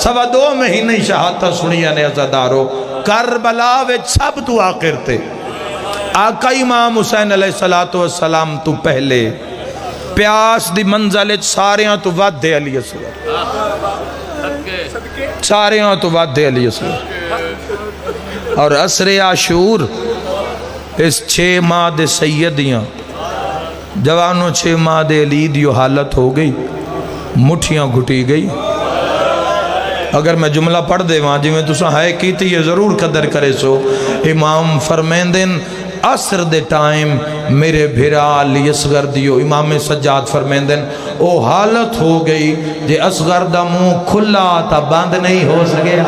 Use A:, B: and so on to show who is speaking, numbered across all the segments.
A: سوا 2 مہینے شہادت سنیا نے عزادارو کربلا وچ سب تو آخر تے آقا امام حسین علیہ السلام تو پہلے پیاس دی منزل ساریاں تو ود دے علی اصغر ساریاں تو ود دے علی اصغر اور عصر عاشور اس 6 ماہ دے سیدیاں جوانوں 6 ماہ دے علی دیو حالت ہو گئی مٹھیاں گھٹی گئی اگر میں جملہ پڑھ دے وہاں جی میں تسا ہے کیتی یہ ضرور قدر کرے سو امام فرمیندن عصر دے ٹائم میرے بھیرا علی اصغر دیو امام سجاد فرمیندن او حالت ہو گئی جے اصغر دا منہ کھلا تا بند نہیں ہو سکیا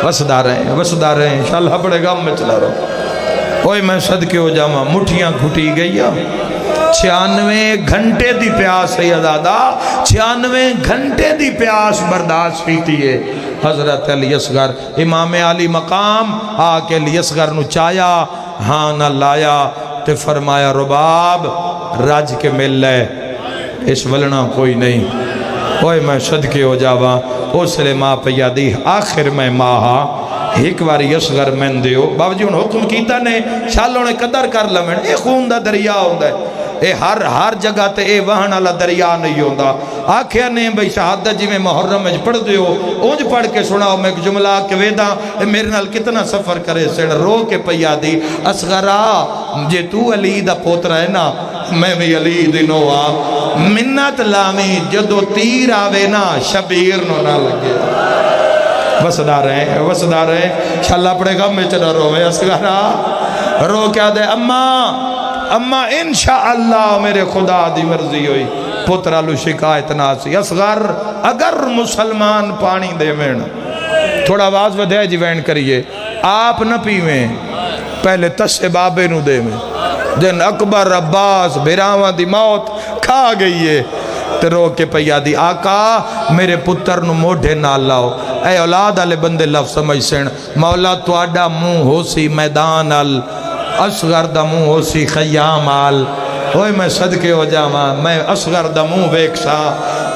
A: وسدا رہے ہیں انشاءاللہ بڑے گام میں چلا رہا ہوں اوہ میں صدقے ہو جاما مٹھیاں گھٹی گئی 96 گھنٹے دی پیاس ہے ازادہ 96 گھنٹے دی پیاس برداشت کیتی ہے حضرت علی اصغر امام علی مقام آکے علی اصغر نو چایا ہاں نہ لایا تے فرمایا رباب راج کے مل لے اس ولنا کوئی نہیں اوہ میں صدقے ہو جاوا اس لئے ماں پیادی آخر میں ماہا ایک باری اصغر میں دیو بابا جی ان حکم کیتا نے شالوں نے قدر کر لمن اے خون دا دریا ہوندہ ہے اے ہر جگہ تے اے وہن اللہ دریا نہیں ہوندہ آکھیا نے بھئی شہادت جی میں محرم اج پڑھ دیو اونج پڑھ کے سناؤ میں ایک جملہ کے ویدہ میرے نال کتنا سفر کرے سن رو کے پیا دی اصغرہ جے تو علی دا پوتر ہے نا میں بھی علی دنو منت لامی جدو تیر آوے نا شبیر نو نہ لگے وسدا رہے شاللہ پڑے گا میں چلا رو میں اصغرہ رو کیا دے اماں انشاءاللہ میرے خدا دی مرضی ہوئی پترالو شکایت ناسی اصغر اگر مسلمان پانی دے وین تھوڑا آواز ودھے جی وین کریے آپ نہ پیویں پہلے تسے بابے نو دے میں جن اکبر عباس بھیراوان دی موت کھا گئی ہے تے رو کے پیا دی آقا میرے پتر نو موڑھے نہ لاؤ اے اولاد آلے بندے لفظ سمجھ سن مولا تو آڈا منہ ہو سی میدان ال اصغر دا منہ ہو سی خیام آل ہوئے میں صدقے ہو جاواں میں اصغر دا منہ ویک سا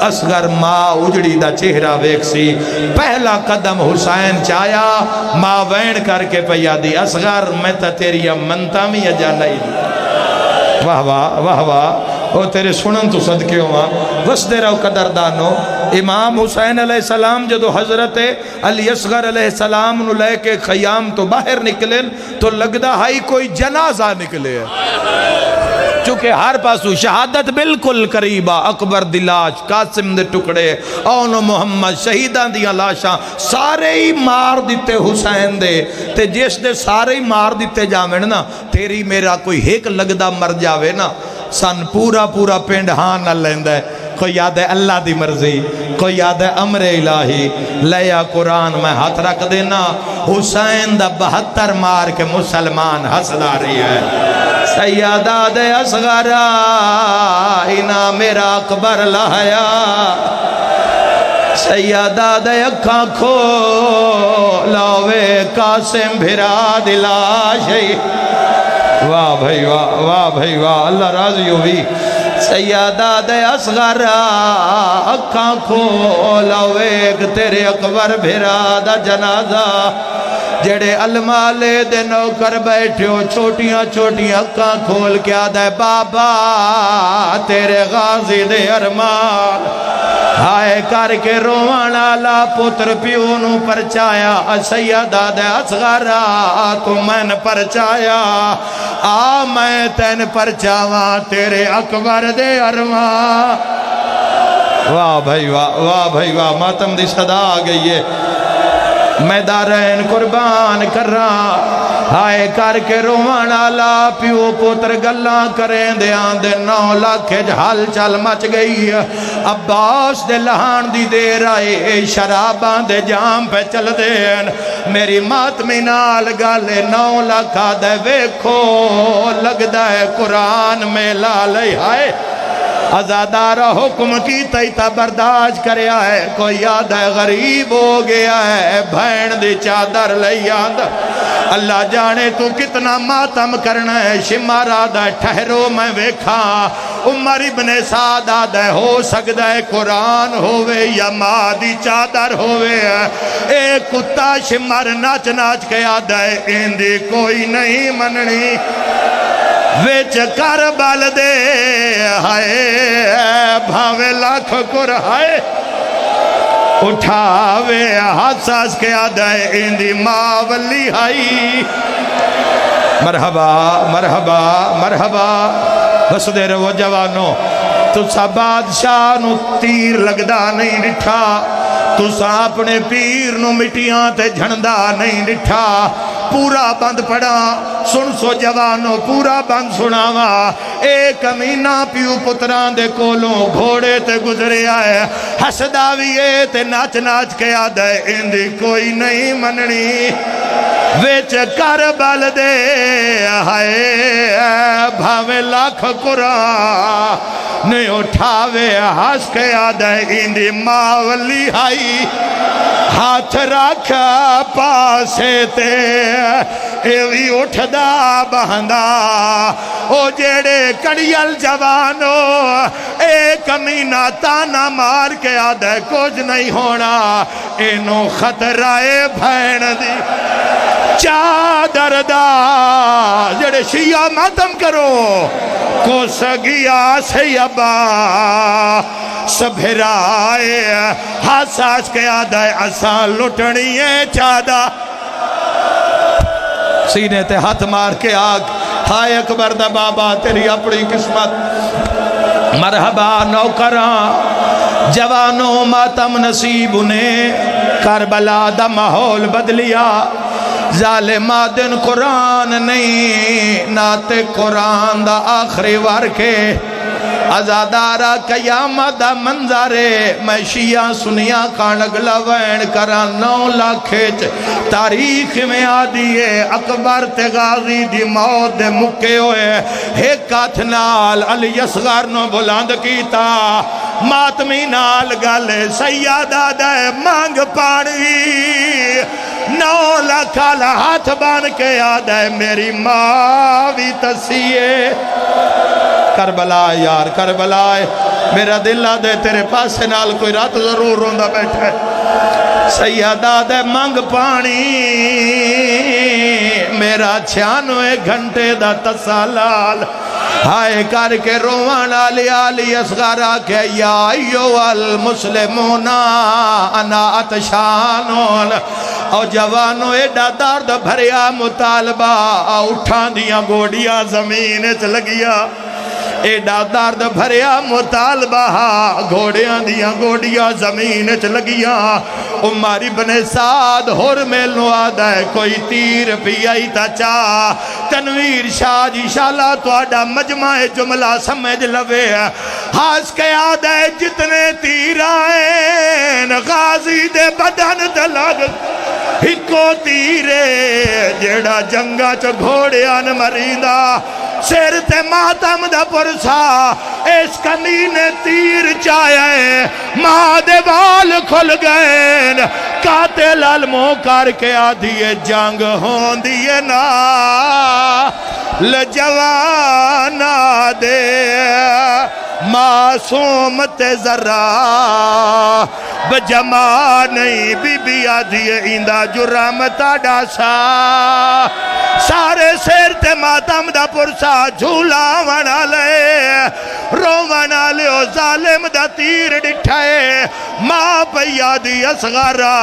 A: اصغر ماں اجڑی دا چہرہ ویک سی پہلا قدم حسین چایا ماں وین کر کے پیا دی اصغر میں تا تیری منتا میں اجا نہیں واہ واہ او تیرے سنن تو صدقے ہوا بس دے رہو قدردانو امام حسین علیہ السلام جدو حضرت علی اصغر علیہ السلام نو لے کے خیام تو باہر نکلیں تو لگدا ہائی کوئی جنازہ نکلے چونکہ ہر پاسو شہادت بالکل قریبا اکبر دی لاش قاسم دے ٹکڑے اون محمد شہیدان دیا لاشاں سارے ہی مار دیتے حسین دے تے جس دے سارے ہی مار دیتے جاویں نا تیری میرا کوئی ایک لگدا مر جاوے نا سن پورا پینڈ ہاں نہ لیندہ ہے کوئی یاد ہے اللہ دی مرضی کوئی یاد ہے امر الہی لیا قرآن میں ہاتھ رکھ دینا حسین دا 72 مار کے مسلمان حسدا رہی ہے سیادہ دے اصغرہ اینا میرا اکبر لہیا سیادہ دے اکھاں کھو لاوے قاسم بھرا دلا شئی واہ بھائی واہ اللہ راضی ہوئی سیادہ دے اصغر اکھاں کھولا ویگ تیرے اکبر بھیرا دا جنازہ جڑے المالے دے نوکر بیٹھو چھوٹیاں اکھاں کھول کیا دے بابا تیرے غازی دے ارمان ہائے کر کے روانا لا پتر پیونو پرچایا سیدہ دے اصغر تو میں پرچایا میں تین پرچاواں تیرے اکبر دے ارمان واہ بھائی واہ ماتم دی صدا آگئی ہے میں دارین قربان کر رہا ہائے کر کے روانا لا پیو پتر گلاں کریں دے آن دے 9 لاکھ حال چل مچ گئی عباس دے لہان دی دیر آئے شرابان دے جام پہ چل دین میری ماتمی نال گالے 9 لاکھ دے ویکھو لگ دے قرآن میں لالے ہائے ازادارہ حکم کی تیتا برداشت کریا ہے کوئی یاد ہے غریب ہو گیا ہے بھین دی چادر لیاند اللہ جانے تو کتنا ماتم کرنا ہے شمارہ دا ٹھہرو میں ویکھا عمر ابن سعد آدھا ہے ہو سکتا ہے قرآن ہوئے یا ماں دی چادر ہوئے اے کتا شمر ناچ ناچ کے آدھا ہے اندھی کوئی نہیں مننی ویچ کربل دے ہائے بھاوے لاکھ کر ہائے اٹھاوے حساس کے آدھائے اندھی ماں ولی ہائی مرحبا مرحبا مرحبا بس دے رہو جوانو تسا بادشاہ نو تیر لگدا نہیں ڈٹھا تسا اپنے پیر نو مٹیاں تے جھندا نہیں ڈٹھا پورا بند پڑا سن سو جوانو پورا بند سناوا ایک امینہ پیو پتران دے کولوں گھوڑے تے گزرے آئے حسداویے تے ناچ ناچ کے آدھے اندھی کوئی نہیں مننی ویچ کربل دے ہائے بھاوے لاکھ قرآن نہیں اٹھاوے ہس کے آدھے اندھی ماں ولی ہائی ہاتھ رکھ پاسے تے ایوی اٹھدا بہندا او جیڑے کڑیل جوانو ایک امینہ تانا مار کے آدھے کچھ نہیں ہونا اینو خطرائے بھین دی چادر دا جڑے شیعہ ماتم کرو کو سگیا سیبا سبھرائے حساس کے آدھائے اساں لٹنی ہے چادہ سینے تے ہاتھ مار کے آگ ہائے اکبر دا بابا تیری اپنی قسمت مرحبا نوکران جوانوں ماتم نصیب انہیں کربلا دا ماحول بدلیا ظالمہ دن قرآن نہیں ناتے قرآن دا آخری ورکے ازادارہ قیامت دا منظرے میں شیعہ سنیا کانگ لوین کران 9 لاکھ تاریخ میں آدھیے اکبر تے غازی دی موت دے مکے ہوئے ایک ہاتھ نال علی اصغر نو بلند کیتا ماتمی نال گلے سیادہ دے مانگ پاڑی 9 لاکھ ہاتھ بان کے آدھے میری ماں بھی تسیے کربلا یار کربلا میرا دل آدھے تیرے پاس نال کوئی رات ضرور روندہ بیٹھا ہے سیادہ دے منگ پانی میرا 96 گھنٹے دا تسالال ہائے کر کے روان علی اصغر آکے یا ایو المسلمون انا اتشانون او جوانو ایڈا درد بھریا مطالبہ اٹھان دیا گوڑیاں زمین چ لگیا ایڈا درد بھریا مطالبہ گھوڑیاں دیا گوڑیاں زمین چ لگیاں عمر ابن سعد ہور میلنو آدھا ہے کوئی تیر پیائی تا چاہ تنویر شاہ جی شالا تو آڈا مجمع جملہ سمجھ لوے ہاس کے آدھا ہے جتنے تیر آئین غازی دے بدن دلگ ہکو تیرے جیڑا جنگا چو گھوڑیاں مریندہ سیر تے ماتم دا پرسا اس کمینے تیر چاہے ماں دے وال کھل گئے قاتل علموں کر کے آدھیے جنگ ہون دیئے نا لجوانا دے معصوم تے ذرا بجما نہیں بی بی آدھیے ایندہ جرم تاڑا سا سارے سیر تے ماتم دا پرسا جھولا ونا لے رو ونا لے او ظالم دا تیر ڈٹھائے ماں پیا دی اصغرہ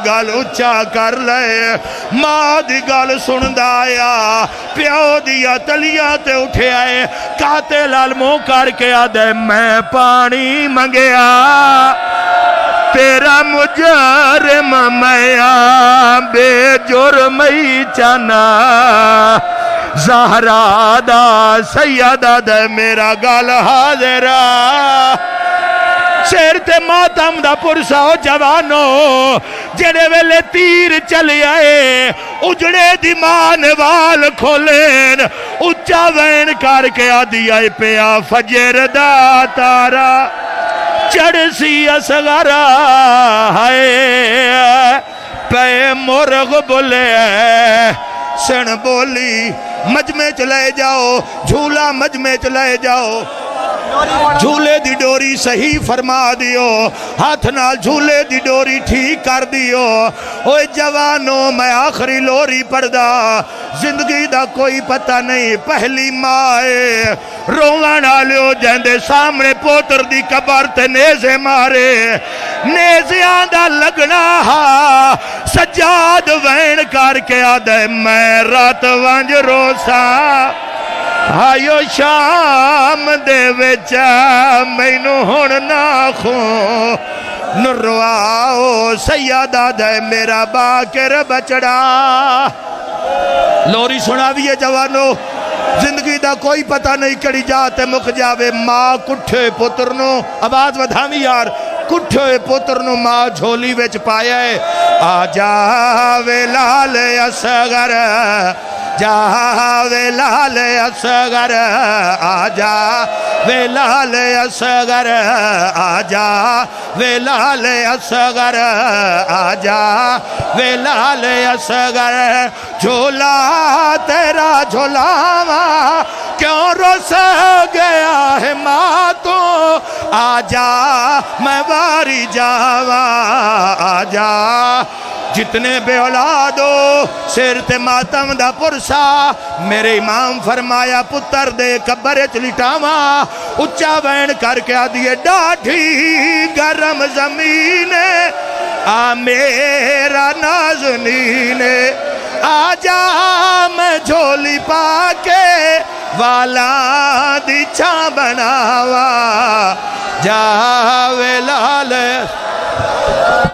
A: گل اچھا کر لے ماں دی گل سندہ آیا پیو دیا تلیاں تے اٹھے آئے قاتل علموں کر کے آدھے میں پانی منگیا تیرا مجرم میاں بے جرمی چنا زہرا دا سیدہ دے میرا گل حاضرہ شیر تے ماتم دا پرساو جوانو جڑے ویلے تیر چلے آئے اجڑے دیمان وال کھولین اچھا وین کر کے آدھی آئے پیا فجر دا تارا چڑھ سی اصغرہ ہائے پہ مرغ بولے سن بولی مجمع چلے جاؤ جھولا مجمع چلے جاؤ جھولے دی ڈوری صحیح فرما دیو، ہاتھ نال جھولے دی ڈوری ٹھیک کر دیو۔ اوے جوانوں میں آخری لوری پڑدا، زندگی دا کوئی پتہ نہیں، پہلی مائے روان آلیو جہندے سامنے پوتر دی قبر تے نیزے مارے، نیزیاں دا لگنا ہا سجاد وین کر کے آدھے میں رات ونج روسا آئیو شام دے وچا مینو ہون ناخوں نرواؤ سیادہ دے میرا باکر بچڑا۔ لوری سنا بھی ہے جوانو، زندگی دا کوئی پتہ نہیں کڑی جاتے مک جاوے، ماں کٹھے پتر نو آواز ودھامی یار، کٹھے پتر نو ماں جھولی وچ پایا ہے، آ جاوے لال اصغر جاوے لال اصغر آجا وے لال اصغر آجا وے لال اصغر آجا وے لال اصغر جھولا تیرا جھولاواں کیوں رس گیا ہے ماں تو آجا میں واری جاواں آجا جتنے بے اولادو سر تے ماتم دا پرسا میرے امام فرمایا پتر دے قبر چلٹاواں اچھا وین کر کے آدھیے ڈاڑھی گرم زمین آ میرا نازنین آ جا میں جھولی پا کے والا دی چھاں بناوا جاوے لال